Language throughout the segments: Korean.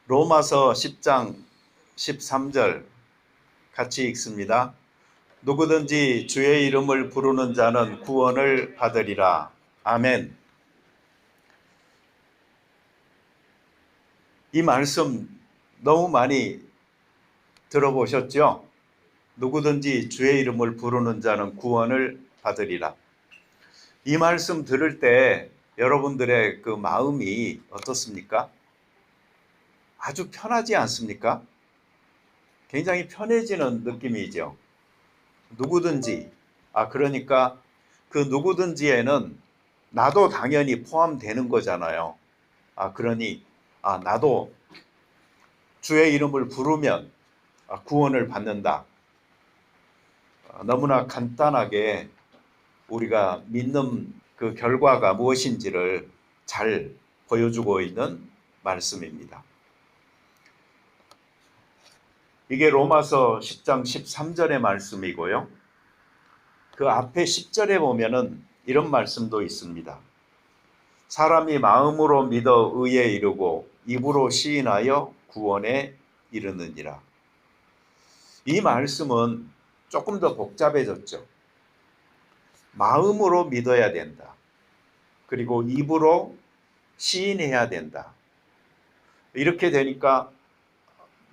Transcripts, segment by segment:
로마서 10장 13절 같이 읽습니다. 누구든지 주의 이름을 부르는 자는 구원을 받으리라. 아멘. 이 말씀 너무 많이 들어보셨죠? 누구든지 주의 이름을 부르는 자는 구원을 받으리라. 이 말씀 들을 때 여러분들의 그 마음이 어떻습니까? 아주 편하지 않습니까? 굉장히 편해지는 느낌이죠. 누구든지, 그러니까 그 누구든지에는 나도 당연히 포함되는 거잖아요. 그러니 나도 주의 이름을 부르면 구원을 받는다. 너무나 간단하게 우리가 믿는 그 결과가 무엇인지를 잘 보여주고 있는 말씀입니다. 이게 로마서 10장 13절의 말씀이고요. 그 앞에 10절에 보면은 이런 말씀도 있습니다. 사람이 마음으로 믿어 의에 이르고 입으로 시인하여 구원에 이르느니라. 이 말씀은 조금 더 복잡해졌죠. 마음으로 믿어야 된다. 그리고 입으로 시인해야 된다. 이렇게 되니까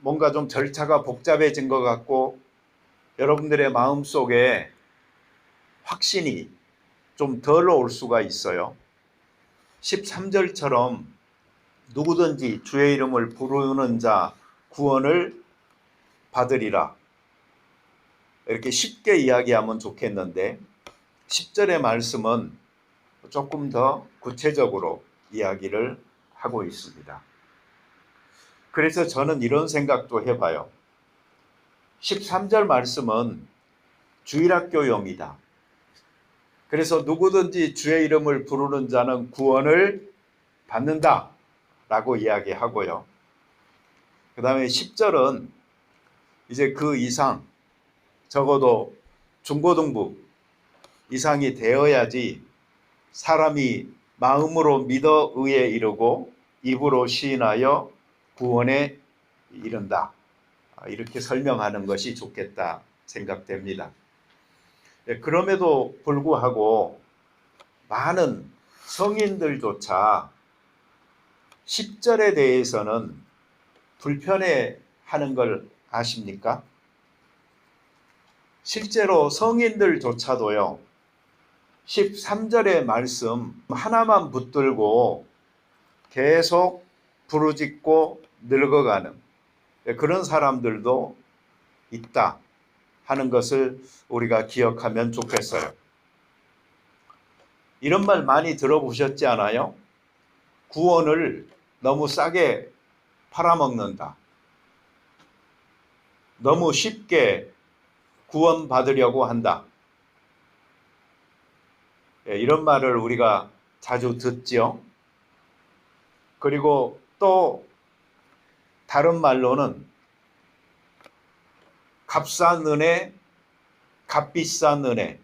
뭔가 좀 절차가 복잡해진 것 같고 여러분들의 마음속에 확신이 좀 덜 올 수가 있어요. 13절처럼 누구든지 주의 이름을 부르는 자 구원을 받으리라. 이렇게 쉽게 이야기하면 좋겠는데 10절의 말씀은 조금 더 구체적으로 이야기를 하고 있습니다. 그래서 저는 이런 생각도 해봐요. 13절 말씀은 주일학교용이다. 그래서 누구든지 주의 이름을 부르는 자는 구원을 받는다 라고 이야기하고요. 그 다음에 10절은 이제 그 이상, 적어도 중고등부 이상이 되어야지 사람이 마음으로 믿어 의에 이르고 입으로 시인하여 구원에 이른다. 이렇게 설명하는 것이 좋겠다 생각됩니다. 그럼에도 불구하고 많은 성인들조차 10절에 대해서는 불편해하는 걸 아십니까? 실제로 성인들조차도요, 13절의 말씀 하나만 붙들고 계속 부르짖고 늙어가는 그런 사람들도 있다 하는 것을 우리가 기억하면 좋겠어요. 이런 말 많이 들어보셨지 않아요? 구원을 너무 싸게 팔아먹는다. 너무 쉽게 구원받으려고 한다. 이런 말을 우리가 자주 듣죠. 그리고 또 다른 말로는 값싼 은혜, 값비싼 은혜.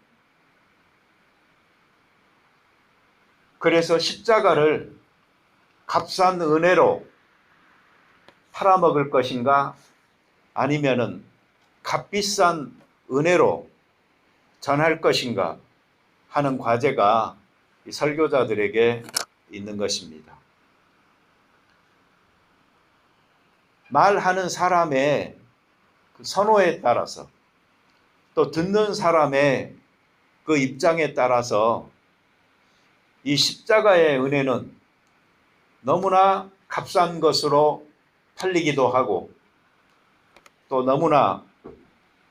그래서 십자가를 값싼 은혜로 팔아먹을 것인가 아니면은 값비싼 은혜로 전할 것인가 하는 과제가 설교자들에게 있는 것입니다. 말하는 사람의 선호에 따라서 또 듣는 사람의 그 입장에 따라서 이 십자가의 은혜는 너무나 값싼 것으로 팔리기도 하고 또 너무나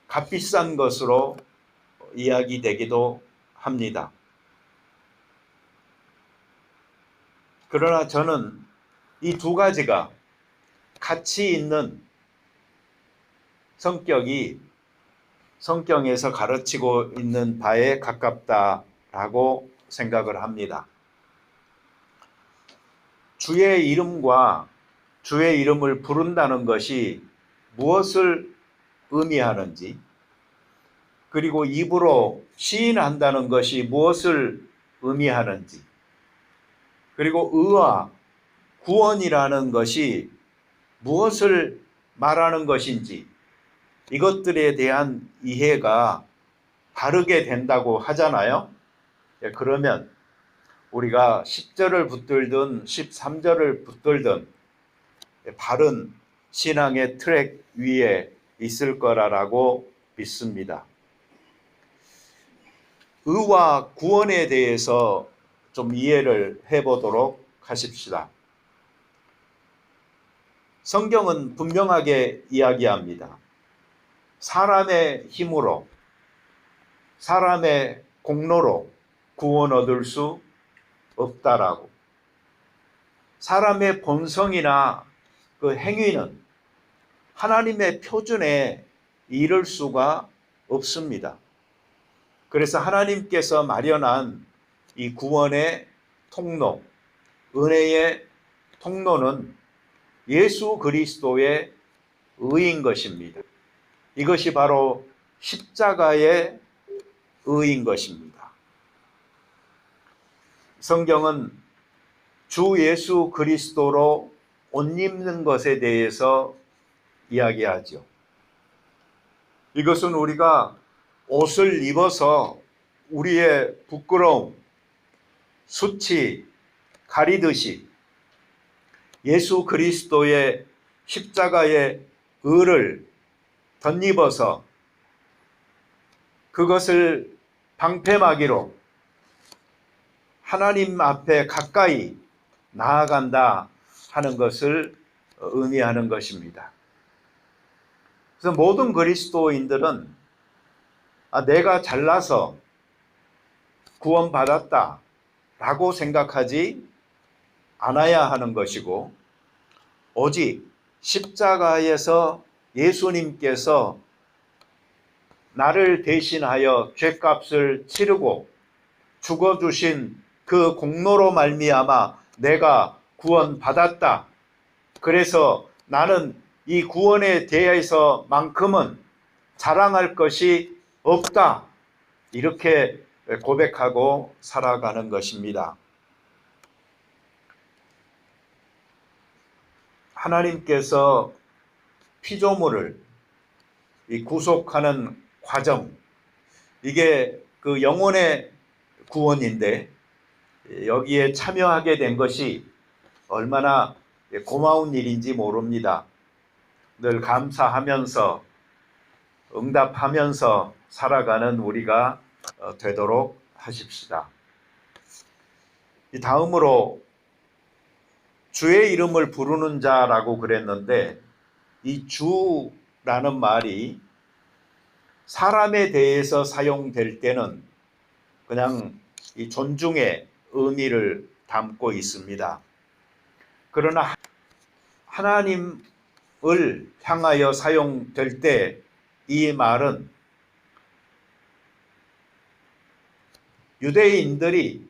값비싼 것으로 이야기되기도 합니다. 그러나 저는 이 두 가지가 같이 있는 성격이 성경에서 가르치고 있는 바에 가깝다라고 생각을 합니다. 주의 이름과 주의 이름을 부른다는 것이 무엇을 의미하는지, 그리고 입으로 시인한다는 것이 무엇을 의미하는지, 그리고 의와 구원이라는 것이 무엇을 말하는 것인지 이것들에 대한 이해가 다르게 된다고 하잖아요. 그러면 우리가 10절을 붙들든 13절을 붙들든 바른 신앙의 트랙 위에 있을 거라고 믿습니다. 의와 구원에 대해서 좀 이해를 해보도록 하십시다. 성경은 분명하게 이야기합니다. 사람의 힘으로, 사람의 공로로 구원 얻을 수 없다라고. 사람의 본성이나 그 행위는 하나님의 표준에 이를 수가 없습니다. 그래서 하나님께서 마련한 이 구원의 통로, 은혜의 통로는 예수 그리스도의 의인 것입니다. 이것이 바로 십자가의 의인 것입니다. 성경은 주 예수 그리스도로 옷 입는 것에 대해서 이야기하죠. 이것은 우리가 옷을 입어서 우리의 부끄러움, 수치 가리듯이 예수 그리스도의 십자가의 의를 덧입어서 그것을 방패막이로 하나님 앞에 가까이 나아간다 하는 것을 의미하는 것입니다. 그래서 모든 그리스도인들은 내가 잘나서 구원받았다 라고 생각하지 않아야 하는 것이고, 오직 십자가에서 예수님께서 나를 대신하여 죗값을 치르고 죽어주신 그 공로로 말미암아 내가 구원받았다. 그래서 나는 이 구원에 대해서만큼은 자랑할 것이 없다. 이렇게 고백하고 살아가는 것입니다. 하나님께서 피조물을 구속하는 과정, 이게 그 영혼의 구원인데 여기에 참여하게 된 것이 얼마나 고마운 일인지 모릅니다. 늘 감사하면서 응답하면서 살아가는 우리가 되도록 하십시다. 다음으로 주의 이름을 부르는 자라고 그랬는데, 이 주라는 말이 사람에 대해서 사용될 때는 그냥 이 존중의 의미를 담고 있습니다. 그러나 하나님을 향하여 사용될 때 이 말은 유대인들이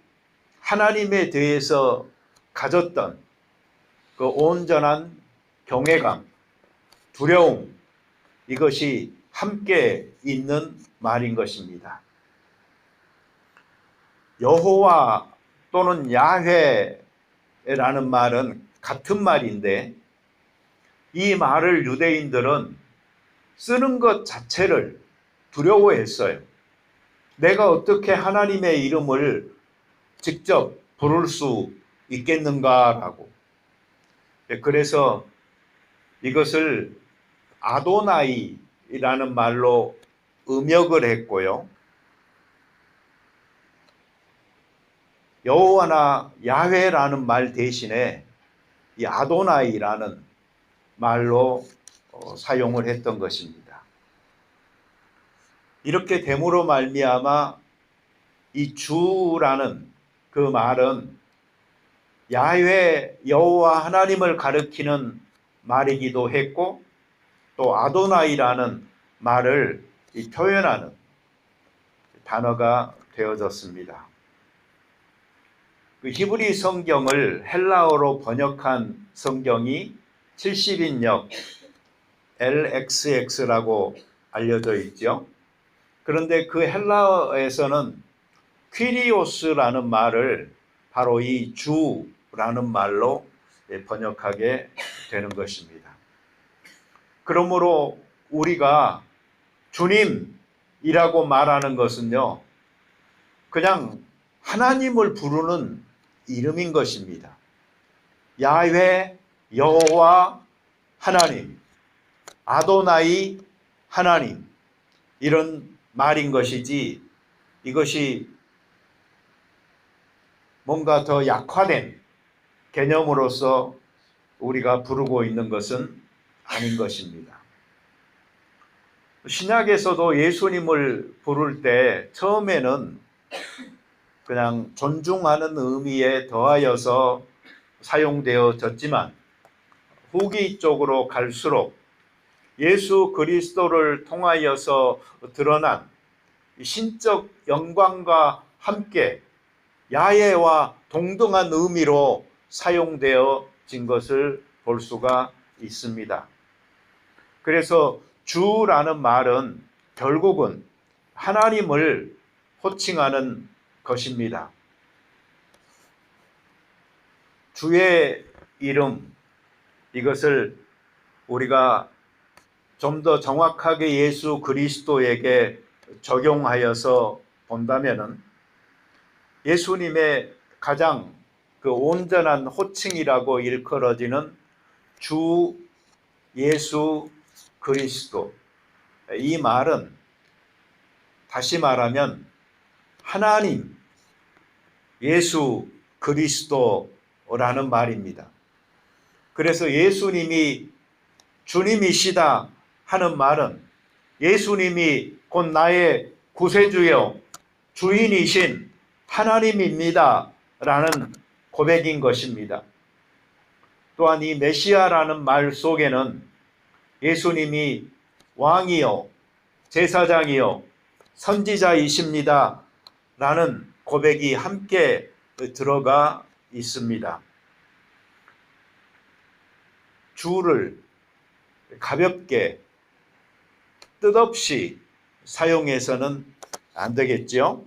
하나님에 대해서 가졌던 그 온전한 경외감, 두려움, 이것이 함께 있는 말인 것입니다. 여호와 또는 야훼라는 말은 같은 말인데, 이 말을 유대인들은 쓰는 것 자체를 두려워했어요. 내가 어떻게 하나님의 이름을 직접 부를 수 있겠는가라고. 그래서 이것을 아도나이라는 말로 음역을 했고요. 여호와나 야훼라는 말 대신에 이 아도나이라는 말로 사용을 했던 것입니다. 이렇게 됨으로 말미암아 이 주라는 그 말은 야훼 여호와 하나님을 가리키는 말이기도 했고, 또 아도나이라는 말을 표현하는 단어가 되어졌습니다. 그 히브리 성경을 헬라어로 번역한 성경이 70인역 LXX라고 알려져 있죠. 그런데 그 헬라어에서는 퀴리오스라는 말을 바로 이 주라는 말로 번역하게 되는 것입니다. 그러므로 우리가 주님이라고 말하는 것은요, 그냥 하나님을 부르는 이름인 것입니다. 야훼, 여호와 하나님, 아도나이 하나님, 이런 말인 것이지, 이것이 뭔가 더 약화된 개념으로서 우리가 부르고 있는 것은 아닌 것입니다. 신약에서도 예수님을 부를 때 처음에는 그냥 존중하는 의미에 더하여서 사용되어졌지만 후기 쪽으로 갈수록 예수 그리스도를 통하여서 드러난 신적 영광과 함께 야훼와 동등한 의미로 사용되어진 것을 볼 수가 있습니다. 그래서 주라는 말은 결국은 하나님을 호칭하는 것입니다. 주의 이름, 이것을 우리가 좀 더 정확하게 예수 그리스도에게 적용하여서 본다면은 예수님의 가장 그 온전한 호칭이라고 일컬어지는 주 예수 그리스도, 이 말은 다시 말하면 하나님 예수 그리스도라는 말입니다. 그래서 예수님이 주님이시다 하는 말은 예수님이 곧 나의 구세주요 주인이신 하나님입니다 라는 고백인 것입니다. 또한 이 메시아라는 말 속에는 예수님이 왕이요 제사장이요 선지자이십니다 라는 고백이 함께 들어가 있습니다. 주를 가볍게 뜻없이 사용해서는 안 되겠죠.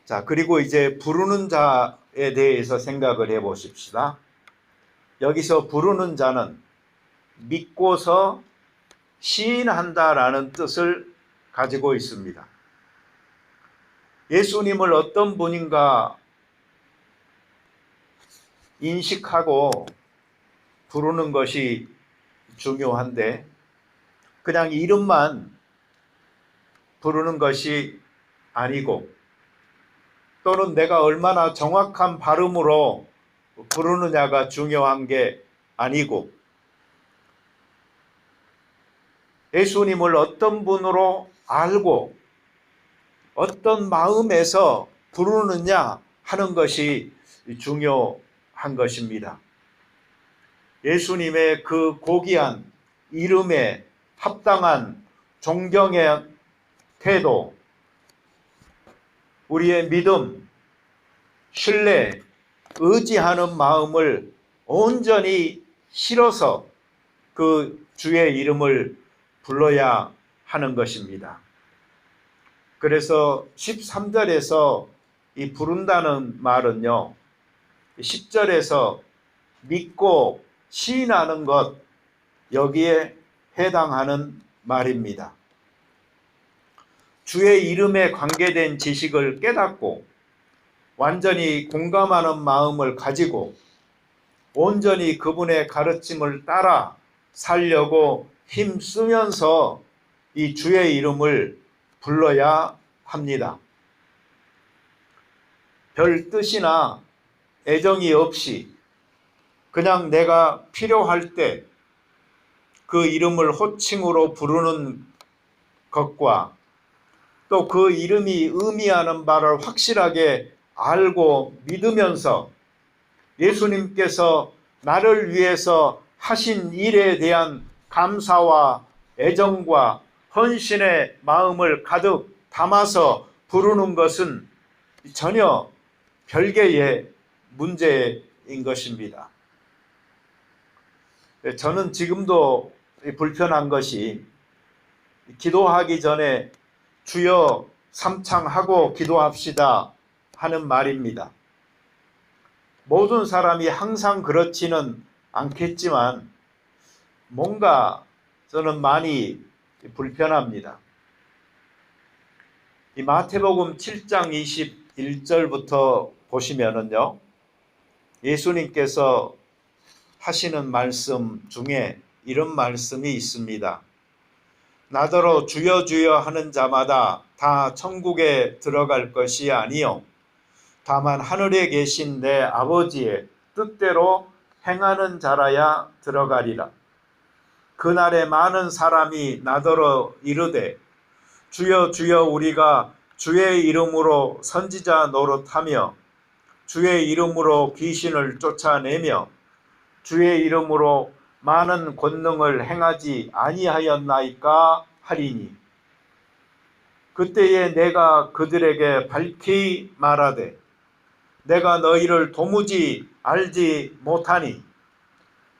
자, 그리고 이제 부르는 자에 대해서 생각을 해 보십시다. 여기서 부르는 자는 믿고서 시인한다라는 뜻을 가지고 있습니다. 예수님을 어떤 분인가 인식하고 부르는 것이 중요한데 그냥 이름만 부르는 것이 아니고 또는 내가 얼마나 정확한 발음으로 부르느냐가 중요한 게 아니고 예수님을 어떤 분으로 알고 어떤 마음에서 부르느냐 하는 것이 중요한 것입니다. 예수님의 그 고귀한 이름에 합당한 존경의 태도, 우리의 믿음, 신뢰, 의지하는 마음을 온전히 실어서 그 주의 이름을 불러야 하는 것입니다. 그래서 13절에서 이 부른다는 말은요, 10절에서 믿고 시인하는 것, 여기에 해당하는 말입니다. 주의 이름에 관계된 지식을 깨닫고 완전히 공감하는 마음을 가지고 온전히 그분의 가르침을 따라 살려고 힘쓰면서 이 주의 이름을 불러야 합니다. 별 뜻이나 애정이 없이 그냥 내가 필요할 때 그 이름을 호칭으로 부르는 것과 또 그 이름이 의미하는 바를 확실하게 알고 믿으면서 예수님께서 나를 위해서 하신 일에 대한 감사와 애정과 헌신의 마음을 가득 담아서 부르는 것은 전혀 별개의 문제인 것입니다. 저는 지금도 불편한 것이 기도하기 전에 주여 삼창하고 기도합시다 하는 말입니다. 모든 사람이 항상 그렇지는 않겠지만 뭔가 저는 많이 불편합니다. 이 마태복음 7장 21절부터 보시면은요, 예수님께서 하시는 말씀 중에 이런 말씀이 있습니다. 나더러 주여 주여 하는 자마다 다 천국에 들어갈 것이 아니요 다만 하늘에 계신 내 아버지의 뜻대로 행하는 자라야 들어가리라. 그날에 많은 사람이 나더러 이르되 주여 주여 우리가 주의 이름으로 선지자 노릇하며 주의 이름으로 귀신을 쫓아내며 주의 이름으로 많은 권능을 행하지 아니하였나이까 하리니 그때에 내가 그들에게 밝히 말하되 내가 너희를 도무지 알지 못하니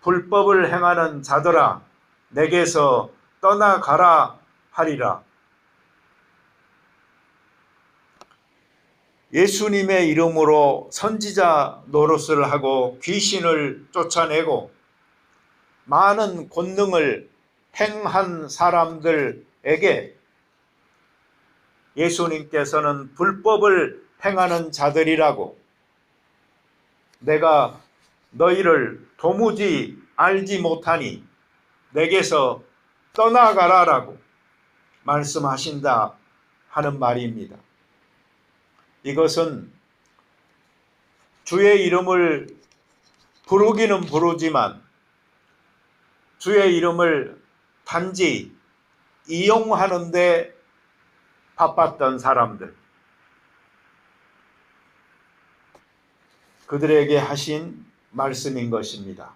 불법을 행하는 자들아 내게서 떠나가라 하리라. 예수님의 이름으로 선지자 노릇을 하고 귀신을 쫓아내고 많은 권능을 행한 사람들에게 예수님께서는 불법을 행하는 자들이라고 내가 너희를 도무지 알지 못하니 내게서 떠나가라라고 말씀하신다 하는 말입니다. 이것은 주의 이름을 부르기는 부르지만 주의 이름을 단지 이용하는 데 바빴던 사람들, 그들에게 하신 말씀인 것입니다.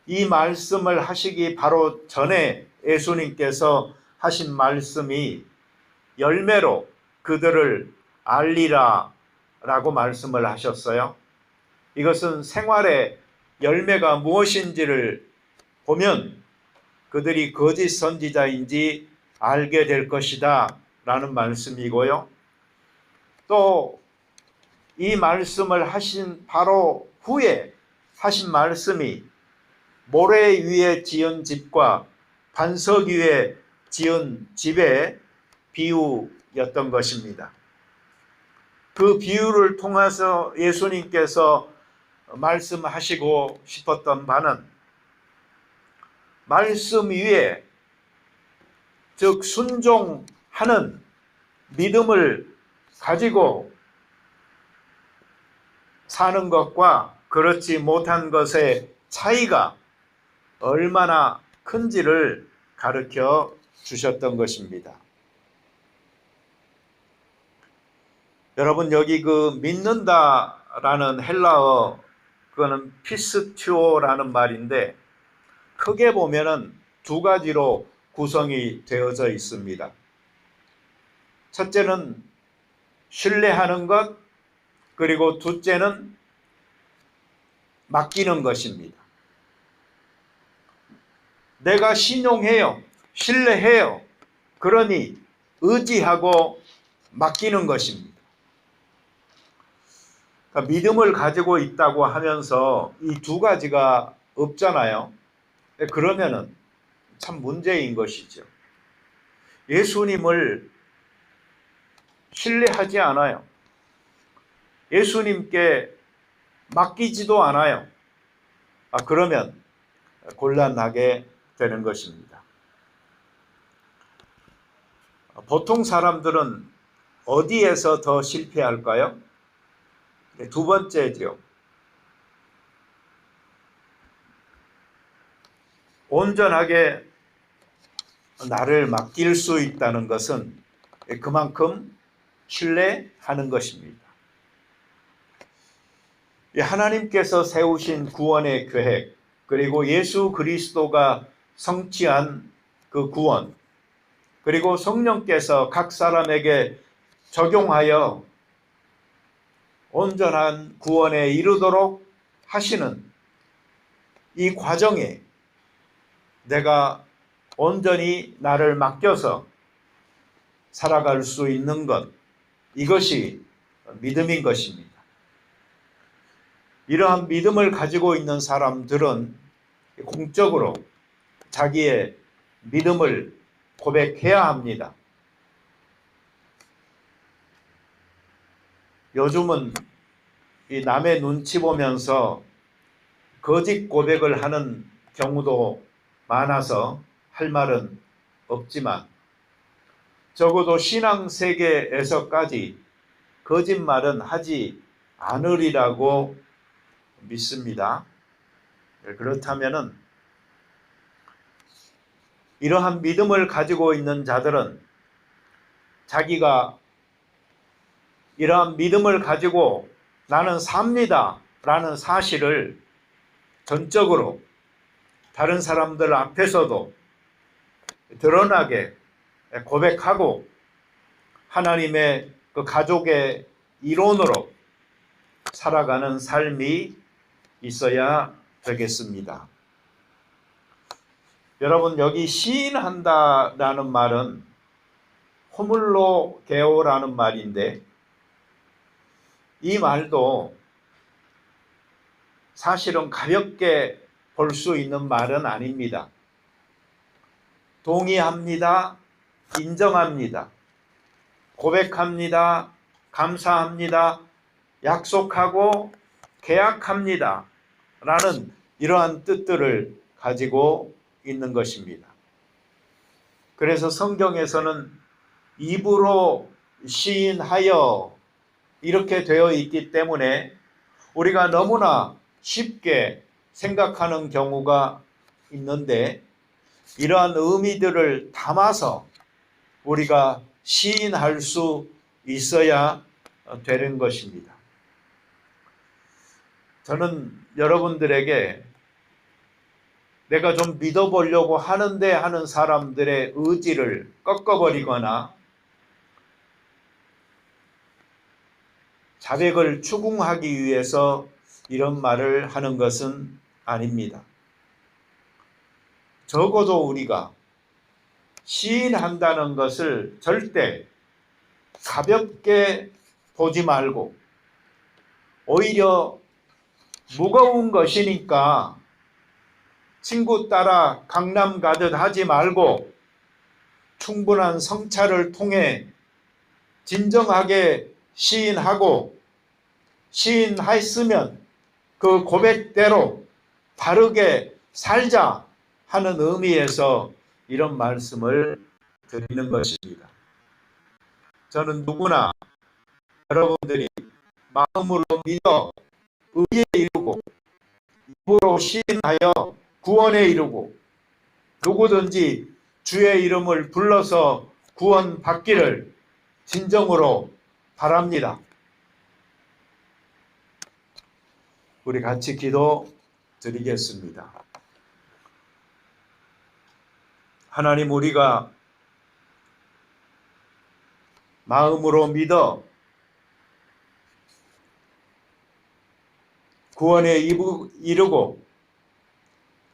이 말씀을 하시기 바로 전에 예수님께서 하신 말씀이 열매로 그들을 알리라 라고 말씀을 하셨어요. 이것은 생활의 열매가 무엇인지를 보면 그들이 거짓 선지자인지 알게 될 것이다 라는 말씀이고요. 또 이 말씀을 하신 바로 후에 하신 말씀이 모래 위에 지은 집과 반석 위에 지은 집의 비유였던 것입니다. 그 비유를 통해서 예수님께서 말씀하시고 싶었던 바는 말씀 위에 즉 순종하는 믿음을 가지고 사는 것과 그렇지 못한 것의 차이가 얼마나 큰지를 가르쳐 주셨던 것입니다. 여러분 여기 그 믿는다라는 헬라어 그거는 피스튜오라는 말인데 크게 보면은 두 가지로 구성이 되어져 있습니다. 첫째는 신뢰하는 것, 그리고 둘째는 맡기는 것입니다. 내가 신용해요, 신뢰해요. 그러니 의지하고 맡기는 것입니다. 그러니까 믿음을 가지고 있다고 하면서 이 두 가지가 없잖아요. 그러면은 참 문제인 것이죠. 예수님을 신뢰하지 않아요. 예수님께 맡기지도 않아요. 그러면 곤란하게 되는 것입니다. 보통 사람들은 어디에서 더 실패할까요? 두 번째죠. 온전하게 나를 맡길 수 있다는 것은 그만큼 신뢰하는 것입니다. 하나님께서 세우신 구원의 계획, 그리고 예수 그리스도가 성취한 그 구원, 그리고 성령께서 각 사람에게 적용하여 온전한 구원에 이르도록 하시는 이 과정에 내가 온전히 나를 맡겨서 살아갈 수 있는 것, 이것이 믿음인 것입니다. 이러한 믿음을 가지고 있는 사람들은 공적으로 자기의 믿음을 고백해야 합니다. 요즘은 이 남의 눈치 보면서 거짓 고백을 하는 경우도 많아서 할 말은 없지만 적어도 신앙 세계에서까지 거짓말은 하지 않으리라고 믿습니다. 그렇다면은 이러한 믿음을 가지고 있는 자들은 자기가 이러한 믿음을 가지고 나는 삽니다 라는 사실을 전적으로 다른 사람들 앞에서도 드러나게 고백하고 하나님의 그 가족의 일원으로 살아가는 삶이 있어야 되겠습니다. 여러분, 여기 시인한다라는 말은 호물로게오라는 말인데 이 말도 사실은 가볍게 볼 수 있는 말은 아닙니다. 동의합니다. 인정합니다. 고백합니다. 감사합니다. 약속하고 계약합니다. 라는 이러한 뜻들을 가지고 있는 것입니다. 그래서 성경에서는 입으로 시인하여 이렇게 되어 있기 때문에 우리가 너무나 쉽게 생각하는 경우가 있는데 이러한 의미들을 담아서 우리가 시인할 수 있어야 되는 것입니다. 저는 여러분들에게 내가 좀 믿어보려고 하는데 하는 사람들의 의지를 꺾어버리거나 자백을 추궁하기 위해서 이런 말을 하는 것은 아닙니다. 적어도 우리가 시인한다는 것을 절대 가볍게 보지 말고 오히려 무거운 것이니까 친구 따라 강남 가듯 하지 말고 충분한 성찰을 통해 진정하게 시인하고 시인했으면 그 고백대로 바르게 살자 하는 의미에서 이런 말씀을 드리는 것입니다. 저는 누구나 여러분들이 마음으로 믿어 의에 이르고 입으로 시인하여 구원에 이르고 누구든지 주의 이름을 불러서 구원받기를 진정으로 바랍니다. 우리 같이 기도 드리겠습니다. 하나님, 우리가 마음으로 믿어 구원에 이르고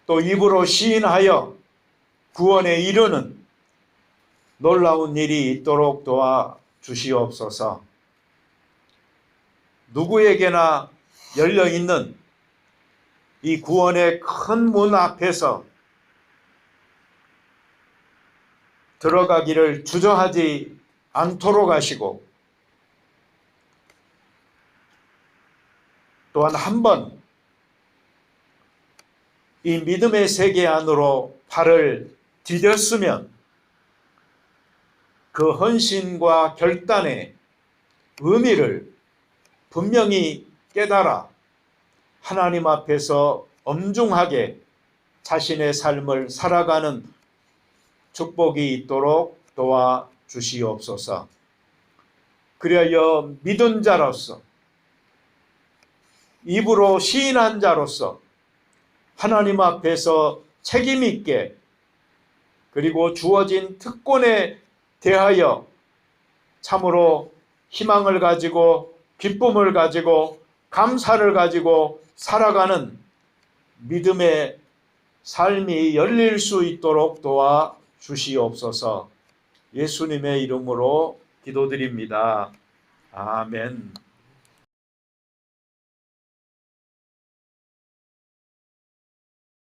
또 입으로 시인하여 구원에 이르는 놀라운 일이 있도록 도와주시옵소서. 누구에게나 열려있는 이 구원의 큰 문 앞에서 들어가기를 주저하지 않도록 하시고 또한 한번 이 믿음의 세계 안으로 발을 디뎠으면 그 헌신과 결단의 의미를 분명히 깨달아 하나님 앞에서 엄중하게 자신의 삶을 살아가는 축복이 있도록 도와주시옵소서. 그리하여 믿은 자로서 입으로 시인한 자로서 하나님 앞에서 책임 있게 그리고 주어진 특권에 대하여 참으로 희망을 가지고 기쁨을 가지고 감사를 가지고 살아가는 믿음의 삶이 열릴 수 있도록 도와주시옵소서. 예수님의 이름으로 기도드립니다. 아멘.